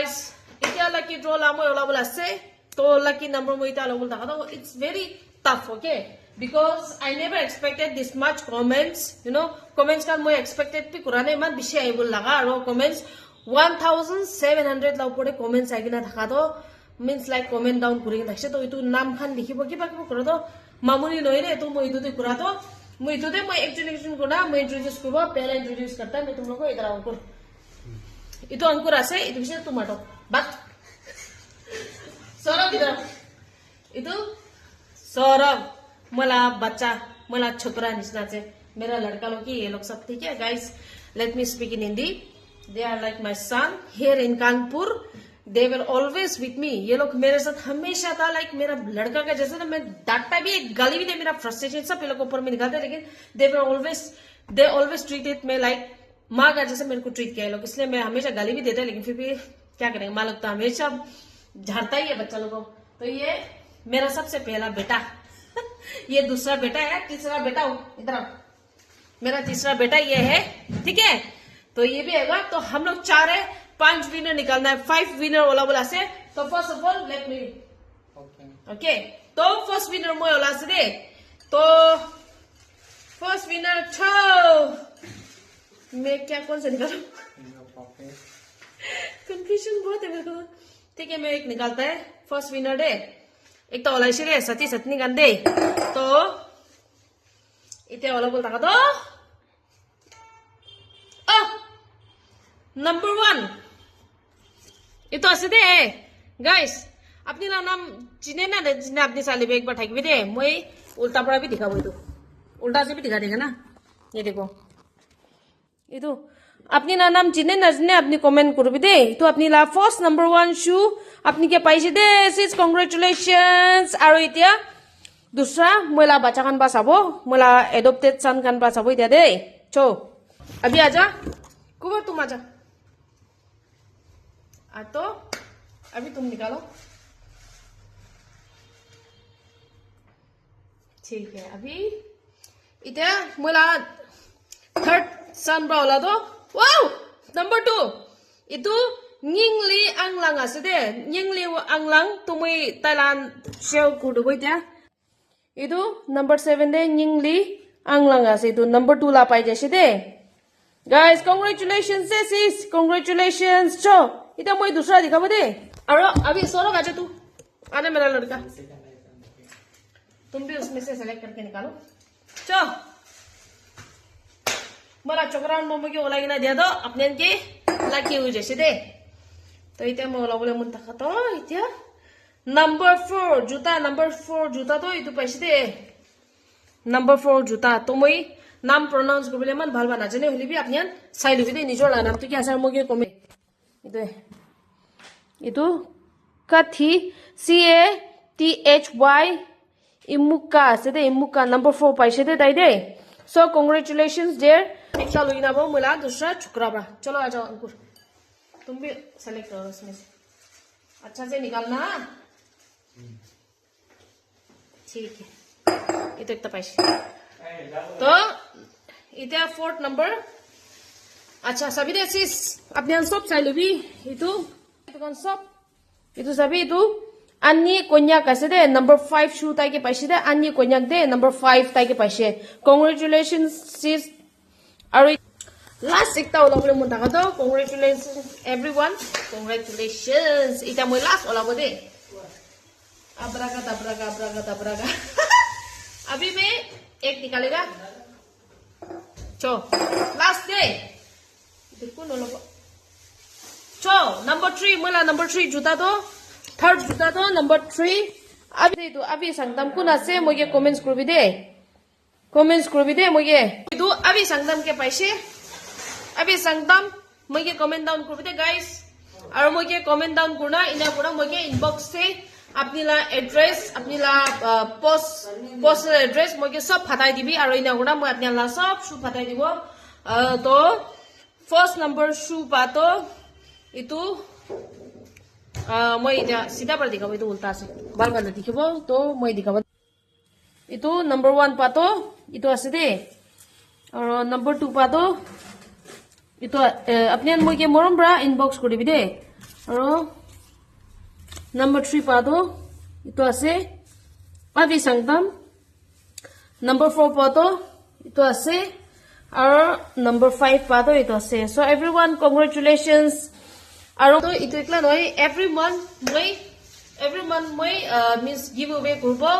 guys, ita lucky draw la mo ola bola se to lucky number mo ita lobul dakha. It's very tough, okay? Because I never expected this much comments. You know, comments kan mo expected pi kurane man bishi aibul laga aro comments 1700 la upore comments agina thaka to means like comment down kuri thakse to itu nam khan likhibo kiba kiba kora to mamuni noire to mo itu te kura to mo itu te mo explanation kona mo introduce kuba pehla introduce karta मैं तुम लोगों को इधर अंकुर itu Ankur ase itu bisa tomato but Saurabh इधर itu Saurabh मला बच्चा मला छोकरा निसना से मेरा लड़का लोग की ये लोग सब ठीक है guys. Let me speak in Hindi. They are like my son here in Kanpur. They were always with me. ये लोग मेरे साथ हमेशा था like मेरा लड़का का जैसे ना मैं डांटता भी एक गाली भी दे मेरा frustration सब ये लोग ऊपर में निकालते लेकिन they always treated me like माँ का जैसे मेरे को ट्रीट किया लोग इसलिए मैं हमेशा गाली भी देता लेकिन फिर भी क्या करेंगे माँ लोग तो हमेशा झाड़ता ही है बच्चा लोगों को. तो ये मेरा सबसे पहला बेटा ये दूसरा बेटा है तीसरा बेटा इधर मेरा तीसरा बेटा ये है ठीक है. तो ये भी है तो हम लोग 4 है 5 विनर निकालना है 5 विनर ओला बोला से. तो first of all let me okay तो फर्स्ट विनर मैं ओला से दे तो फर्स्ट विनर छो मैं क्या कौन सा निकालू कंफ्यूजन बहुत है मेरे को. ठीक है मैं एक निकालता है फर्स्ट विनर दे एक तो ओला इसे सती सतनी गंदे तो इतने ओला बोलता का तो नंबर 1 ये तो ऐसे दे गाइस अपनी नाम चिने ना दे जिन्हें अपनी साली पे एक बार ठाक भी दे मैं उल्टा पड़ा भी दिखा वो तो उल्टा से भी दिखा देगा ना. ये देखो ये तो अपनी नाम चिने ना जिन्हें अपनी कमेंट कर भी दे तो अपनी ला फर्स्ट नंबर 1 शू अपनी के पैसे दे सिस कांग्रेचुलेशंस. और इतना दूसरा मोला बच्चा कान पास आबो मोला एडॉप्टेड सन कान पास आबो इतना दे चो अभी आजा कुबर तुम आजा तो अभी तुम निकालो ठीक है. अभी इतना मोला थर्ड सन ब्राउला तो wow number 2 itu Nyingli Anglang ase de Nyingli Anglang tumui Thailand show kudu boita itu number 7 de Nyingli Anglang ase itu number 2 la pai jase de guys congratulations sis congratulations cho इतना मैं दूसरा दिखा दे. और अभी solo Gaza तू आने मेरा लड़का तुम भी उसमें से सेलेक्ट करके निकालो चो मला चोकरान मम्मी की ओला ना दिया दो अपने की लकी हुई जैसे दे. तो इतना मैं ओला बोले मुंता का तो इतना नंबर 4 जूता नंबर 4 जूता तो इतु पैसे दे नंबर 4 जूता तो मैं नाम प्रोनाउंस कर बोले मन भाल बना जने होली भी अपने साइल भी दे निजोर नाम तो क्या सर मोगे कमे itu kathi CATHY imuka se de imuka number 4 paise de dai de so congratulations dear ekta logina bo mula दूसरा छुकरा बा. चलो आ जाओ अंकुर तुम भी सेलेक्ट करो उसमें से अच्छा से निकालना ठीक है. ये तो एक पैसे तो इतना 4th नंबर अच्छा सभी दे सिस अपने सब चाइलो भी itu kan sop itu sabi itu ani konyak ase de number 5 shoe tai ke paise de ani konyak de number 5 tai ke paise congratulations sis. Ari last ekta ola bole mon daga to congratulations everyone congratulations ita moi last ola bode abraga अभी मैं एक निकालेगा चो last day देखो no लो चो number 3 मला number 3 जूता तो थर्ड जूता तो नंबर 3 अभी संगदम कुना से मुझे कमेंट्स कर भी दे मुझे तो अभी संगदम के पैसे अभी संगदम मुझे कमेंट डाउन कर भी दे गाइस. और मुझे कमेंट डाउन करना इना पूरा मुझे इनबॉक्स से अपनी ला एड्रेस अपनी ला पोस्टल एड्रेस मुझे सब फटाई दिबी और इना पूरा मैं अपनी ला सब शू फटाई दिबो. तो फर्स्ट नंबर शू पातो itu मैं इधर सीधा पर दिखाऊँ itu उल्टा से बार बार दिखाबो तो मैं दिखाबो itu number 1 पातो itu आसे दे और number 2 पातो itu अपने मुझे मोरम ब्रा इनबॉक्स कर दिबी दे Aro number 3 pado itu ase pavi sangtam. Number 4 pado itu ase aro number 5 pado itu ase. So everyone congratulations. Aro to itu ekla noi every month moi means give away kurbo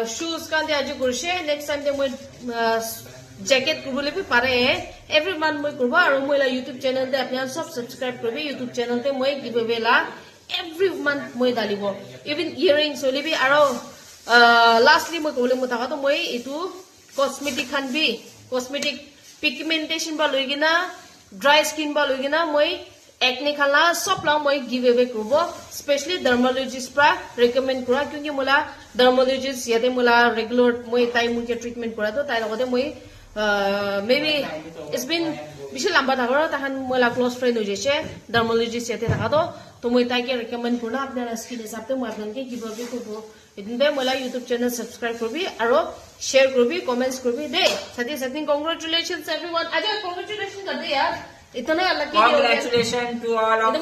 shoes kan dia aju kurse next time dia moi jacket kurbole bhi pare every month moi kurbo aro moi la YouTube channel te apni sab subscribe korbe YouTube channel te moi give away la every month moi dalibo even earrings holi bhi aro lastly moi kole mo thaka to moi itu cosmetic khan bhi cosmetic pigmentation ba loigina dry skin ba loigina moi acne khala sab la moi give away kurbo especially dermatologist pra recommend kura kyunki mola dermatologist yate mola regular moi tai mu ke treatment kura to tai logote moi maybe it's been bishal lamba thakaro tahan mola close friend ho jese dermatologist yate thaka to moi tai ke recommend kurna apnar skin hisab te moi apnan ke give away kurbo idinde mola YouTube channel subscribe korbi aro share korbi comments korbi de sati congratulations everyone aja congratulations kar de yaar इतना अलग Congratulations to all of you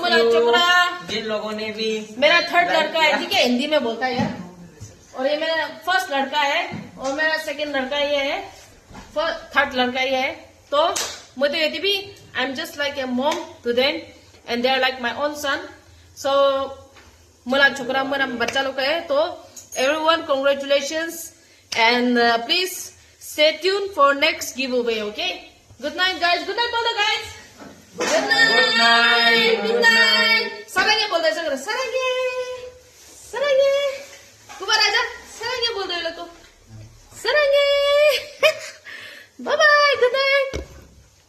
जिन लोगों ने भी मेरा third लड़का है ठीक है हिंदी में बोलता है यार और ये मेरा फर्स्ट लड़का है और मेरा सेकंड लड़का ये है थर्ड लड़का ये है तो मुझे ये भी I am just like a mom to them and they are like my own son so मेरा छोकरा मेरा बच्चा लोग है तो everyone congratulations and please stay tune for next give away okay good night guys good night बोलो guys